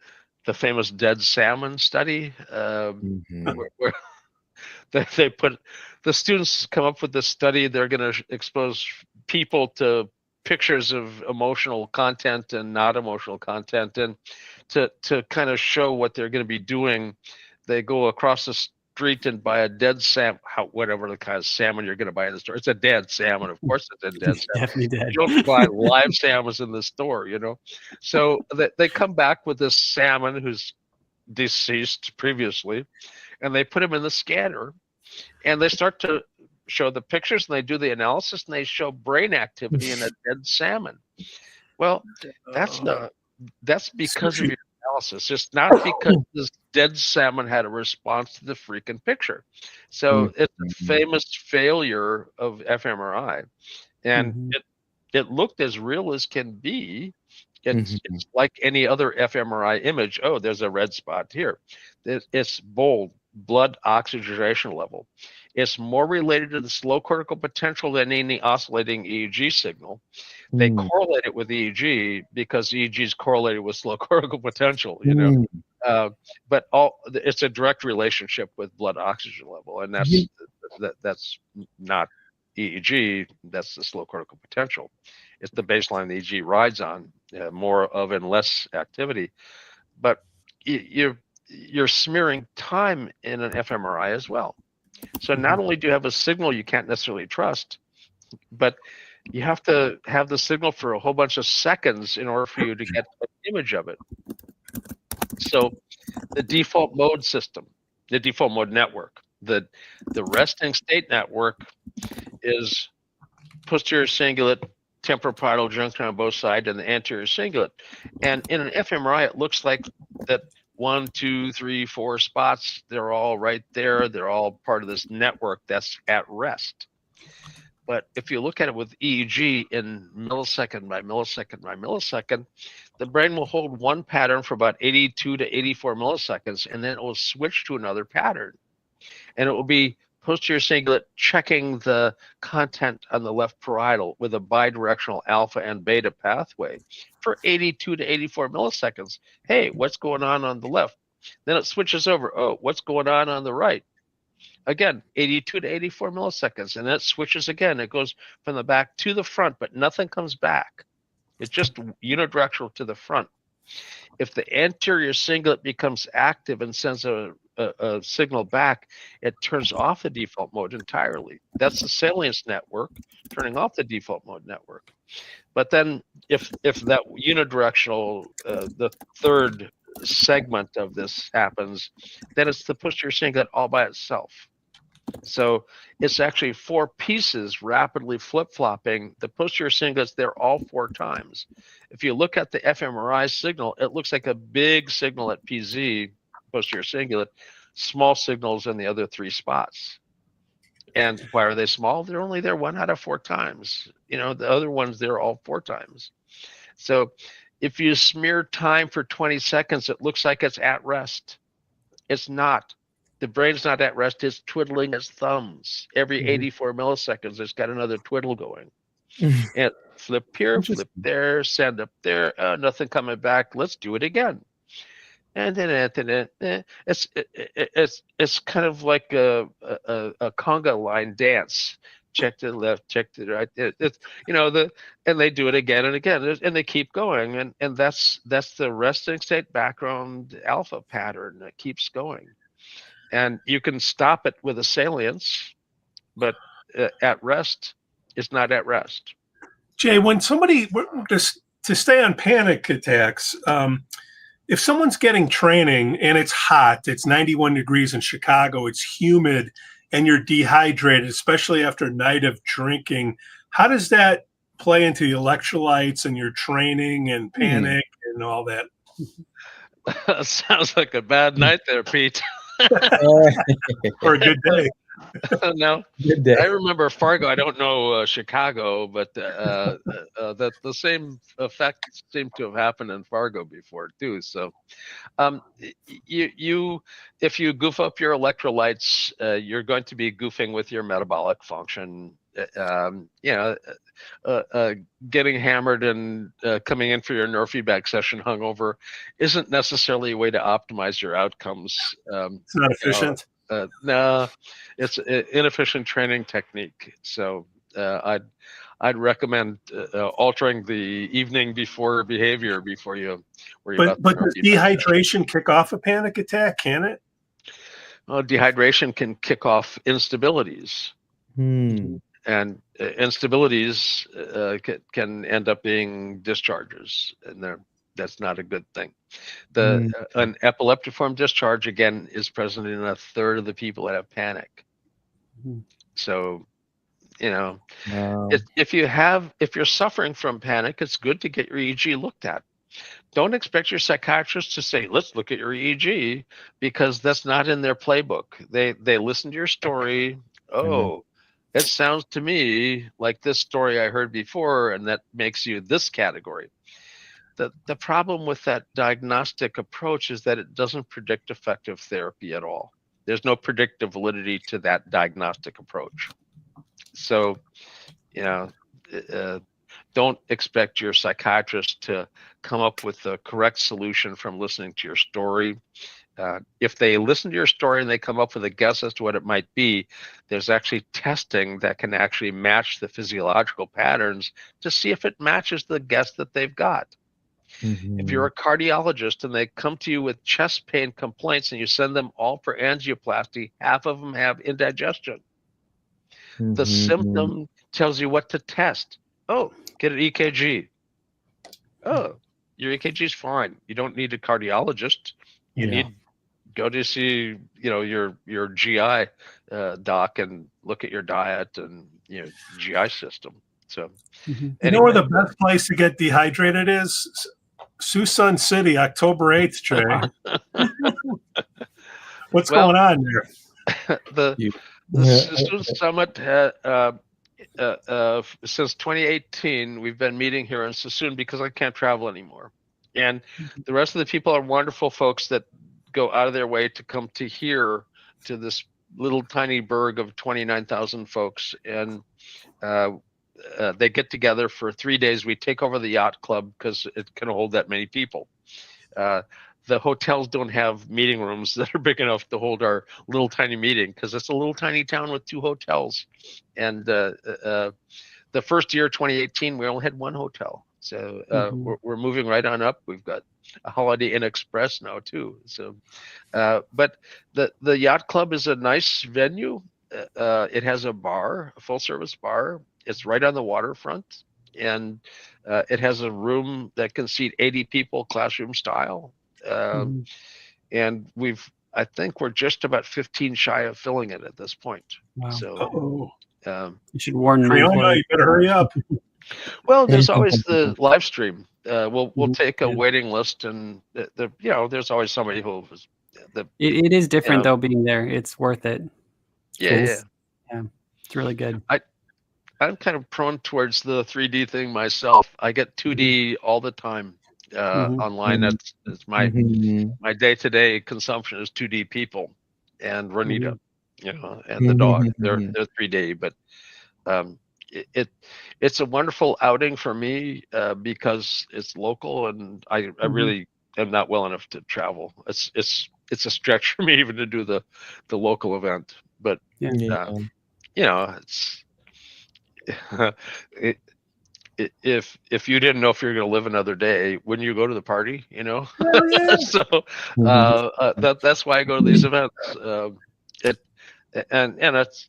famous dead salmon study, where they put the students come up with this study. They're going to expose people to pictures of emotional content and not emotional content, and to kind of show what they're going to be doing, they go across the street and buy a dead salmon, whatever the kind of salmon you're going to buy in the store. It's a dead salmon, of course. It's a dead salmon. Definitely dead. You don't buy live salmons in the store, you know. So they come back with this salmon who's deceased previously, and they put him in the scanner, and they start to show the pictures, and they do the analysis, and they show brain activity in a dead salmon. Well, that's because of your analysis. It's not because this dead salmon had a response to the freaking picture. So it's a famous failure of fMRI, and it looked as real as can be. It's like any other fMRI image. Oh, there's a red spot here. It's bold, blood oxygenation level. It's more related to the slow cortical potential than any oscillating EEG signal. They correlate it with EEG because EEG is correlated with slow cortical potential, you know. But it's a direct relationship with blood oxygen level, and that's not EEG. That's the slow cortical potential. It's the baseline the EEG rides on, more of and less activity. But you're smearing time in an fMRI as well. So not only do you have a signal you can't necessarily trust, but you have to have the signal for a whole bunch of seconds in order for you to get an image of it. So the default mode system, the default mode network, the resting state network is posterior cingulate, temporoparietal junction on both sides, and the anterior cingulate. And in an fMRI, it looks like that 1, 2, 3, 4 spots, they're all right there. They're all part of this network that's at rest. But if you look at it with EEG in millisecond by millisecond by millisecond, the brain will hold one pattern for about 82 to 84 milliseconds, and then it will switch to another pattern. And it will be posterior cingulate checking the content on the left parietal with a bidirectional alpha and beta pathway for 82 to 84 milliseconds. Hey, what's going on the left? Then it switches over. Oh, what's going on the right? Again, 82 to 84 milliseconds, and then it switches again. It goes from the back to the front, but nothing comes back. It's just unidirectional to the front. If the anterior cingulate becomes active and sends a signal back, it turns off the default mode entirely. That's the salience network turning off the default mode network. But then if that unidirectional, the third segment of this happens, then it's the posterior cingulate all by itself. So it's actually 4 pieces rapidly flip-flopping. The posterior cingulate's there all 4 times. If you look at the fMRI signal, it looks like a big signal at PZ, posterior cingulate, small signals in the other 3 spots. And why are they small? They're only there 1 out of 4 times. You know, the other ones, they're all 4 times. So if you smear time for 20 seconds, it looks like it's at rest. It's not. The brain's not at rest. It's twiddling its thumbs. Every 84 milliseconds, it's got another twiddle going. And flip here, flip there, send up there, nothing coming back. Let's do it again. And then it's kind of like a conga line dance. Check to the left, check to the right. It's you know, and they do it again and again, and they keep going, and that's the resting state background alpha pattern that keeps going. And you can stop it with a salience, but at rest, it's not at rest. Jay, when somebody, to stay on panic attacks, if someone's getting training and it's hot, it's 91 degrees in Chicago, it's humid, and you're dehydrated, especially after a night of drinking, how does that play into the electrolytes and your training and panic and all that? Sounds like a bad night there, Pete. Or a good day. No, Good day. I remember Fargo. I don't know Chicago, but the same effect seemed to have happened in Fargo before too. So, if you goof up your electrolytes, you're going to be goofing with your metabolic function. Getting hammered and coming in for your neurofeedback session hungover isn't necessarily a way to optimize your outcomes. It's not efficient. No, it's an inefficient training technique. So I'd recommend altering the evening before behavior before you worry about. But does dehydration kick off a panic attack? Can it? Well, dehydration can kick off instabilities. And instabilities can end up being discharges, and that's not a good thing. An epileptiform discharge, again, is present in a third of the people that have panic. So, if you're suffering from panic, it's good to get your EEG looked at. Don't expect your psychiatrist to say, let's look at your EEG, because that's not in their playbook. They listen to your story. It sounds to me like this story I heard before, and that makes you this category. The problem with that diagnostic approach is that it doesn't predict effective therapy at all. There's no predictive validity to that diagnostic approach. So, don't expect your psychiatrist to come up with the correct solution from listening to your story. If they listen to your story and they come up with a guess as to what it might be, there's actually testing that can actually match the physiological patterns to see if it matches the guess that they've got. If you're a cardiologist and they come to you with chest pain complaints and you send them all for angioplasty, half of them have indigestion. The symptom tells you what to test. Oh, get an EKG. Oh, your EKG is fine. You don't need a cardiologist. You need go to see your GI doc and look at your diet and GI system. So you know where the best place to get dehydrated is? Sioux Sun City, October 8th, Trey. What's going on there? The Sioux Summit since 2018, we've been meeting here in Sassoon because I can't travel anymore. And the rest of the people are wonderful folks that go out of their way to come to here, to this little tiny burg of 29,000 folks. And they get together for 3 days. We take over the yacht club because it can hold that many people. The hotels don't have meeting rooms that are big enough to hold our little tiny meeting because it's a little tiny town with 2 hotels. And the first year, 2018, we only had 1 hotel. So we're moving right on up. We've got a Holiday Inn Express now too. So, but the yacht club is a nice venue. It has a bar, a full service bar. It's right on the waterfront, and it has a room that can seat 80 people, classroom style. And I think we're just about 15 shy of filling it at this point. Wow. So you should warn me. You better hurry up. Well, there's always the live stream. We'll take a waiting list, and there's always somebody who was. It is different though, being there. It's worth it. Yeah, it's really good. I'm kind of prone towards the 3D thing myself. I get 2D all the time online. That's my day-to-day consumption is 2D people and Renita, and the dog. They're 3D, but it's a wonderful outing for me because it's local, and I really am not well enough to travel. It's a stretch for me even to do the local event, but it's. If you didn't know if you're going to live another day, wouldn't you go to the party? So that's why I go to these events. And it's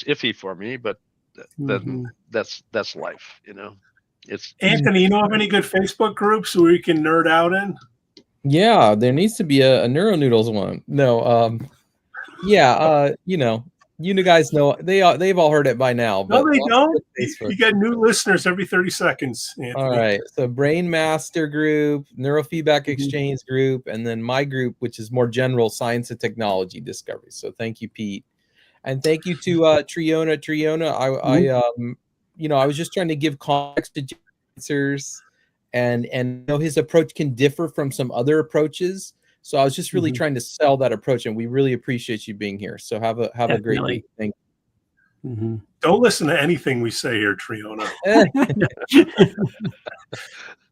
iffy for me, but that's life. It's Anthony. You know of any good Facebook groups where you can nerd out in? Yeah, there needs to be a NeuroNoodles one. No, You guys know they've all heard it by now. But no, they don't. Facebook. You get new listeners every 30 seconds, Anthony. All right. So Brain Master Group, Neurofeedback Exchange Group, and then my group, which is more general science and technology discovery. So thank you, Pete. And thank you to Triona. Triona, I was just trying to give context to answers, and his approach can differ from some other approaches. So I was just really trying to sell that approach, and we really appreciate you being here. So have a great week. Thank you. Don't listen to anything we say here, Triona.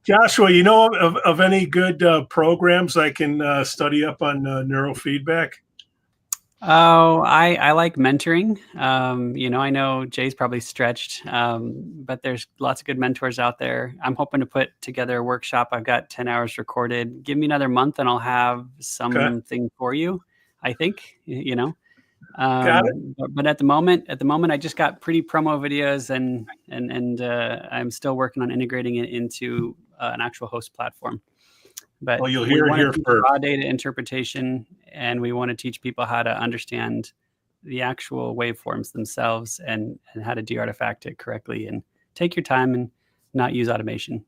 Joshua, you know of any good programs I can study up on neurofeedback? Oh, I like mentoring. I know Jay's probably stretched, but there's lots of good mentors out there. I'm hoping to put together a workshop. I've got 10 hours recorded. Give me another month and I'll have something for you, I think, Got it. But at the moment, I just got pretty promo videos and I'm still working on integrating it into an actual host platform. But you'll hear it here first. Raw data interpretation, and we want to teach people how to understand the actual waveforms themselves and how to de-artifact it correctly and take your time and not use automation.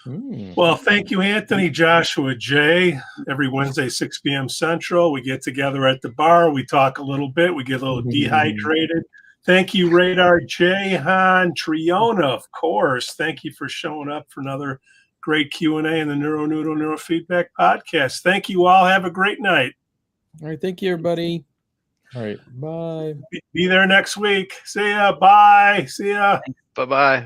Well, thank you, Anthony, Joshua, Jay. Every Wednesday, 6 p.m. Central, we get together at the bar. We talk a little bit. We get a little dehydrated. Thank you, Radar, Jayhan, Triona, of course. Thank you for showing up for another great Q&A in the Neuronoodle Neurofeedback podcast. Thank you all. Have a great night. All right. Thank you, everybody. All right. Bye. Be there next week. See ya. Bye. See ya. Bye-bye.